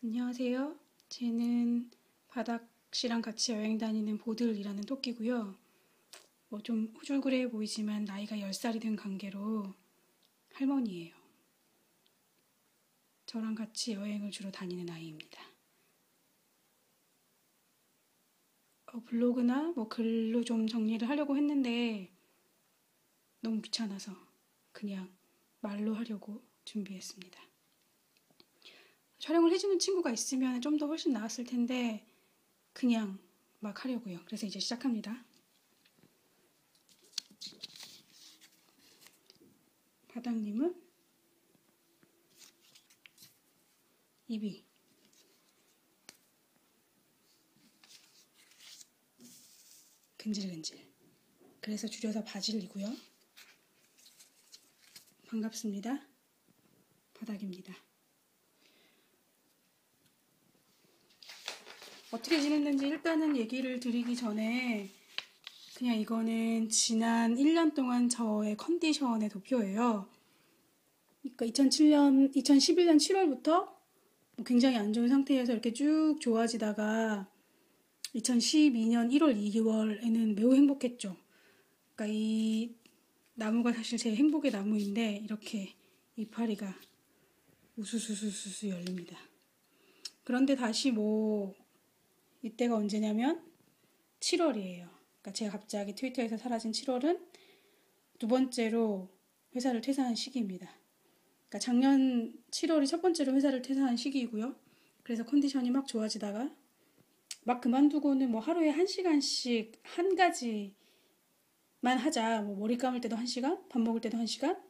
안녕하세요. 쟤는 바닥씨랑 같이 여행 다니는 보들이라는 토끼고요. 좀 후줄그레해 보이지만 나이가 10살이 된 관계로 할머니예요. 저랑 같이 여행을 주로 다니는 아이입니다. 블로그나 글로 좀 정리를 하려고 했는데 너무 귀찮아서 그냥 말로 하려고 준비했습니다. 촬영을 해주는 친구가 있으면 좀 더 훨씬 나았을 텐데 그냥 막 하려고요. 그래서 이제 시작합니다. 바닥님은 입이 근질근질. 그래서 줄여서 바질이고요. 반갑습니다. 바닥입니다. 어떻게 지냈는지 일단은 얘기를 드리기 전에 그냥 이거는 지난 1년 동안 저의 컨디션의 도표예요. 그러니까 2011년 7월부터 굉장히 안 좋은 상태에서 이렇게 쭉 좋아지다가 2012년 1월, 2월에는 매우 행복했죠. 그러니까 이 나무가 사실 제 행복의 나무인데 이렇게 이파리가 우수수수수 열립니다. 그런데 다시 이때가 언제냐면 7월이에요. 그러니까 제가 갑자기 트위터에서 사라진 7월은 두 번째로 회사를 퇴사한 시기입니다. 그러니까 작년 7월이 첫 번째로 회사를 퇴사한 시기이고요. 그래서 컨디션이 막 좋아지다가 막 그만두고는 하루에 1시간씩 한 가지만 하자. 머리 감을 때도 1시간, 밥 먹을 때도 1시간,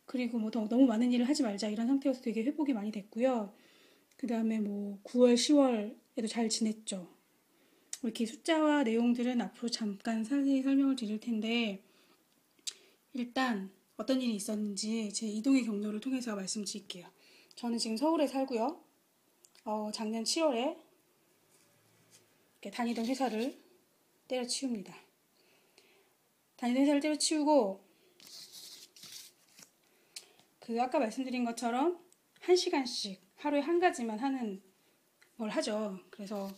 그리고 너무 많은 일을 하지 말자 이런 상태여서 되게 회복이 많이 됐고요. 그 다음에 9월, 10월에도 잘 지냈죠. 이렇게 숫자와 내용들은 앞으로 잠깐 자세히 설명을 드릴 텐데 일단 어떤 일이 있었는지 제 이동의 경로를 통해서 말씀드릴게요. 저는 지금 서울에 살고요. 작년 7월에 다니던 회사를 때려치웁니다. 다니던 회사를 때려치우고 아까 말씀드린 것처럼 1시간씩 하루에 한 가지만 하는 걸 하죠. 그래서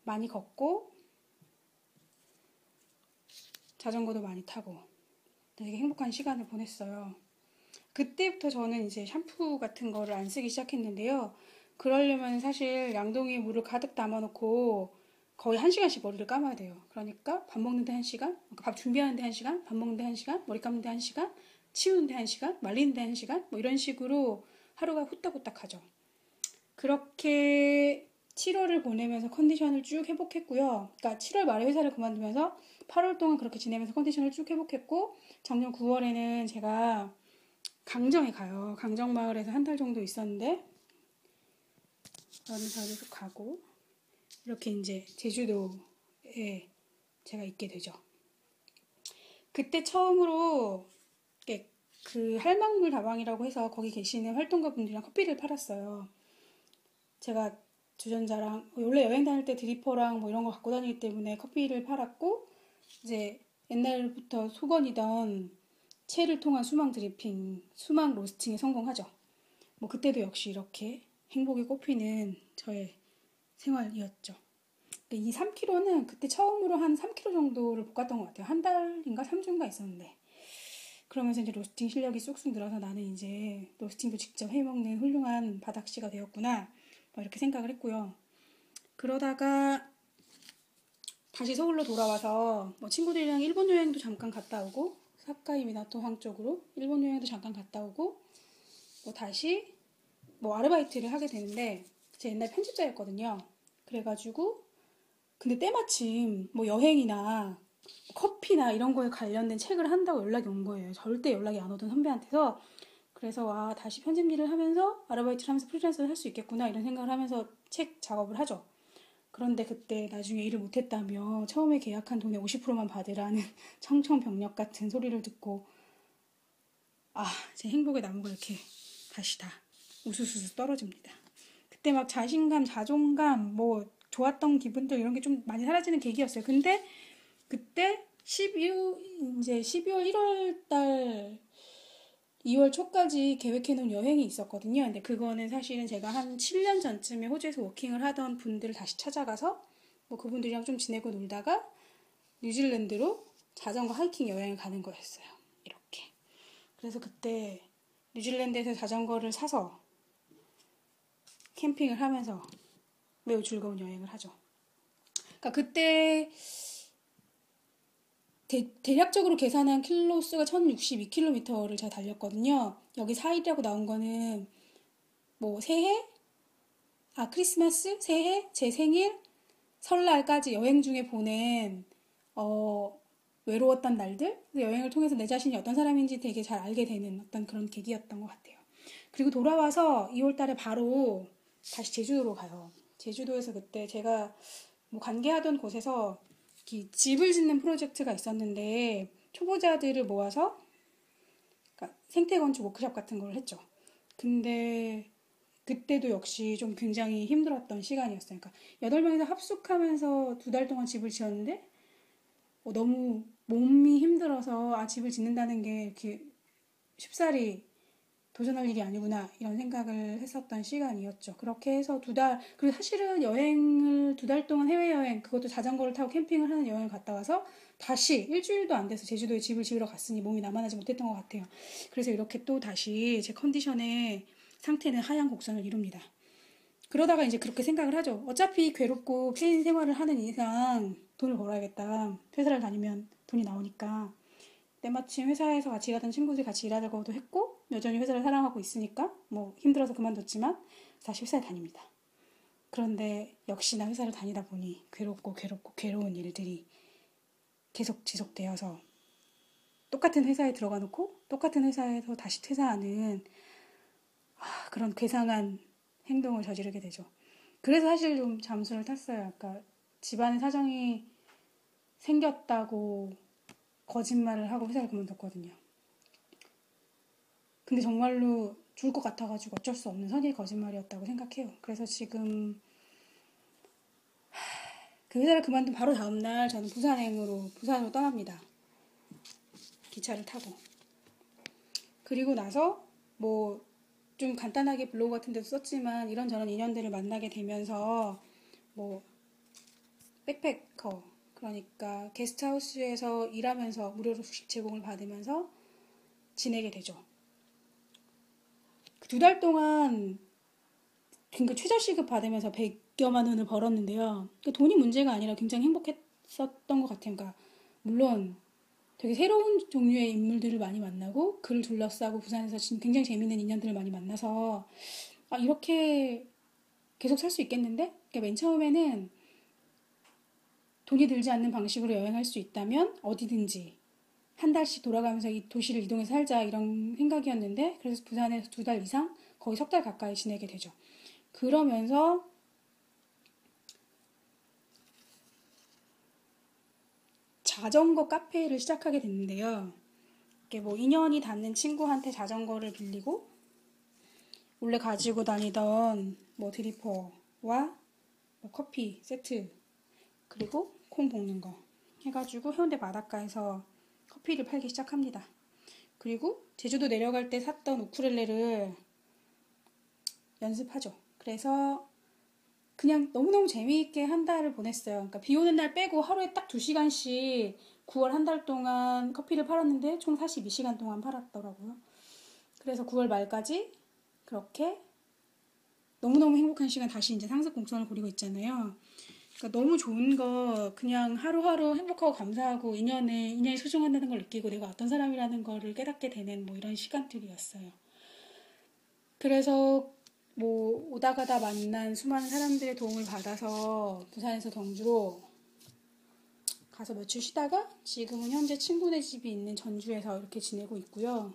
많이 걷고 자전거도 많이 타고 되게 행복한 시간을 보냈어요. 그때부터 저는 이제 샴푸 같은 거를 안 쓰기 시작했는데요. 그러려면 사실 양동이에 물을 가득 담아놓고 거의 1시간씩 머리를 감아야 돼요. 그러니까 밥 먹는데 1시간, 밥 준비하는데 1시간, 밥 먹는데 1시간, 머리 감는데 1시간, 치우는데 1시간, 말리는데 1시간, 이런 식으로 하루가 후딱후딱 하죠. 그렇게 7월을 보내면서 컨디션을 쭉 회복했고요. 그러니까 7월 말에 회사를 그만두면서 8월 동안 그렇게 지내면서 컨디션을 쭉 회복했고 작년 9월에는 제가 강정에 가요. 강정마을에서 한 달 정도 있었는데 어느 자리로 가고 이렇게 이제 제주도에 제가 있게 되죠. 그때 처음으로 그 할망물 다방이라고 해서 거기 계시는 활동가 분들이랑 커피를 팔았어요. 제가 주전자랑 원래 여행 다닐 때 드리퍼랑 이런 거 갖고 다니기 때문에 커피를 팔았고 이제 옛날부터 소원이던 채를 통한 수망 드리핑, 수망 로스팅에 성공하죠. 그때도 역시 이렇게 행복이 꼽히는 저의 생활이었죠. 이 3kg는 그때 처음으로 한 3kg 정도를 볶았던 것 같아요. 한 달인가 3주인가 있었는데. 그러면서 이제 로스팅 실력이 쑥쑥 늘어서 나는 이제 로스팅도 직접 해먹는 훌륭한 바닥씨가 되었구나. 이렇게 생각을 했고요. 그러다가 다시 서울로 돌아와서 친구들이랑 일본 여행도 잠깐 갔다 오고 사카이 미나토항 쪽으로 일본 여행도 잠깐 갔다 오고 다시 아르바이트를 하게 되는데 제 옛날 편집자였거든요. 그래가지고 근데 때마침 여행이나 커피나 이런 거에 관련된 책을 한다고 연락이 온 거예요. 절대 연락이 안 오던 선배한테서. 그래서 다시 편집 일을 하면서 아르바이트를 하면서 프리랜서를 할 수 있겠구나 이런 생각을 하면서 책 작업을 하죠. 그런데 그때 나중에 일을 못했다며 처음에 계약한 돈의 50%만 받으라는 청천벽력 같은 소리를 듣고 제 행복의 나무가 이렇게 다시 다 우수수수 떨어집니다. 그때 막 자신감, 자존감, 좋았던 기분들 이런 게 좀 많이 사라지는 계기였어요. 근데 그때 12월 1월 달 2월 초까지 계획해놓은 여행이 있었거든요. 근데 그거는 사실은 제가 한 7년 전쯤에 호주에서 워킹을 하던 분들을 다시 찾아가서 뭐 그분들이랑 좀 지내고 놀다가 뉴질랜드로 자전거 하이킹 여행을 가는 거였어요. 이렇게. 그래서 그때 뉴질랜드에서 자전거를 사서 캠핑을 하면서 매우 즐거운 여행을 하죠. 그러니까 그때 대략적으로 계산한 킬로수가 1062km를 제가 달렸거든요. 여기 4일이라고 나온 거는 뭐 새해, 크리스마스, 새해, 제 생일, 설날까지 여행 중에 보낸 외로웠던 날들, 여행을 통해서 내 자신이 어떤 사람인지 되게 잘 알게 되는 어떤 그런 계기였던 것 같아요. 그리고 돌아와서 2월 달에 바로 다시 제주도로 가요. 제주도에서 그때 제가 뭐 관계하던 곳에서 집을 짓는 프로젝트가 있었는데 초보자들을 모아서 그러니까 생태건축 워크숍 같은 걸 했죠. 근데 그때도 역시 좀 굉장히 힘들었던 시간이었어요. 그러니까 8명이서 합숙하면서 2달 동안 집을 지었는데 너무 몸이 힘들어서 집을 짓는다는 게 이렇게 쉽사리 도전할 일이 아니구나 이런 생각을 했었던 시간이었죠. 그렇게 해서 2달, 그리고 사실은 여행을 2달 동안 해외여행, 그것도 자전거를 타고 캠핑을 하는 여행을 갔다 와서 다시 일주일도 안 돼서 제주도에 집을 지으러 갔으니 몸이 남아나지 못했던 것 같아요. 그래서 이렇게 또 다시 제 컨디션의 상태는 하향 곡선을 이룹니다. 그러다가 이제 그렇게 생각을 하죠. 어차피 괴롭고 피인 생활을 하는 이상 돈을 벌어야겠다. 회사를 다니면 돈이 나오니까. 때마침 회사에서 같이 일하던 친구들이 같이 일하자고도 했고 여전히 회사를 사랑하고 있으니까 뭐 힘들어서 그만뒀지만 다시 회사에 다닙니다. 그런데 역시나 회사를 다니다 보니 괴롭고 괴로운 일들이 계속 지속되어서 똑같은 회사에 들어가 놓고 똑같은 회사에서 다시 퇴사하는 그런 괴상한 행동을 저지르게 되죠. 그래서 사실 좀 잠수를 탔어요. 아까 집안의 사정이 생겼다고 거짓말을 하고 회사를 그만뒀거든요. 근데 정말로 죽을 것 같아가지고 어쩔 수 없는 선의의 거짓말이었다고 생각해요. 그래서 지금 그 회사를 그만둔 바로 다음날 저는 부산으로 떠납니다. 기차를 타고. 그리고 나서 뭐 좀 간단하게 블로그 같은 데도 썼지만 이런저런 인연들을 만나게 되면서 뭐 백패커, 그러니까 게스트하우스에서 일하면서 무료로 숙식 제공을 받으면서 지내게 되죠. 2달 동안 그러니까 최저시급 받으면서 100여만 원을 벌었는데요. 그러니까 돈이 문제가 아니라 굉장히 행복했었던 것 같아요. 그러니까 물론 되게 새로운 종류의 인물들을 많이 만나고 그를 둘러싸고 부산에서 굉장히 재밌는 인연들을 많이 만나서 이렇게 계속 살 수 있겠는데? 그러니까 맨 처음에는 돈이 들지 않는 방식으로 여행할 수 있다면 어디든지 한 달씩 돌아가면서 이 도시를 이동해서 살자 이런 생각이었는데 그래서 부산에서 2달 이상 거의 3달 가까이 지내게 되죠. 그러면서 자전거 카페를 시작하게 됐는데요. 이게 뭐 인연이 닿는 친구한테 자전거를 빌리고 원래 가지고 다니던 뭐 드리퍼와 뭐 커피 세트 그리고 콩 볶는 거 해가지고 해운대 바닷가에서 커피를 팔기 시작합니다. 그리고 제주도 내려갈 때 샀던 우쿨렐레를 연습하죠. 그래서 그냥 너무너무 재미있게 한 달을 보냈어요. 그러니까 비 오는 날 빼고 하루에 딱 2시간씩 9월 한 달 동안 커피를 팔았는데 총 42시간 동안 팔았더라고요. 그래서 9월 말까지 그렇게 너무너무 행복한 시간 다시 이제 상습 곡선을 그리고 있잖아요. 그러니까 너무 좋은 거 그냥 하루하루 행복하고 감사하고 인연이 소중하다는 걸 느끼고 내가 어떤 사람이라는 거를 깨닫게 되는 뭐 이런 시간들이었어요. 그래서 뭐 오다 가다 만난 수많은 사람들의 도움을 받아서 부산에서 경주로 가서 며칠 쉬다가 지금은 현재 친구네 집이 있는 전주에서 이렇게 지내고 있고요.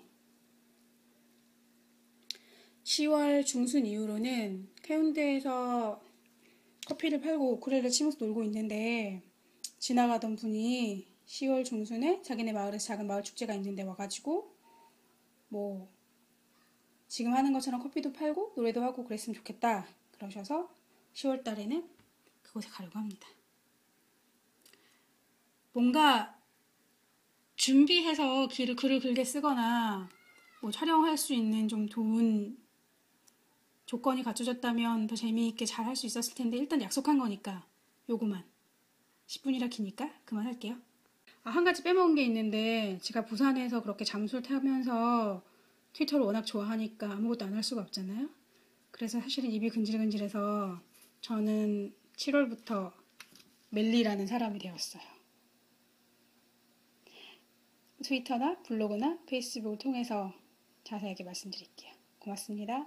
10월 중순 이후로는 해운대에서 커피를 팔고 우쿨렐레 치면서 놀고 있는데 지나가던 분이 10월 중순에 자기네 마을에서 작은 마을 축제가 있는데 와가지고 뭐 지금 하는 것처럼 커피도 팔고 노래도 하고 그랬으면 좋겠다 그러셔서 10월 달에는 그곳에 가려고 합니다. 뭔가 준비해서 글을 길게 쓰거나 뭐 촬영할 수 있는 좀 좋은 조건이 갖춰졌다면 더 재미있게 잘 할 수 있었을 텐데 일단 약속한 거니까 요거만 10분이라 기니까 그만할게요. 아, 한 가지 빼먹은 게 있는데 제가 부산에서 그렇게 잠수를 타면서 트위터를 워낙 좋아하니까 아무것도 안 할 수가 없잖아요. 그래서 사실은 입이 근질근질해서 저는 7월부터 멜리라는 사람이 되었어요. 트위터나 블로그나 페이스북을 통해서 자세하게 말씀드릴게요. 고맙습니다.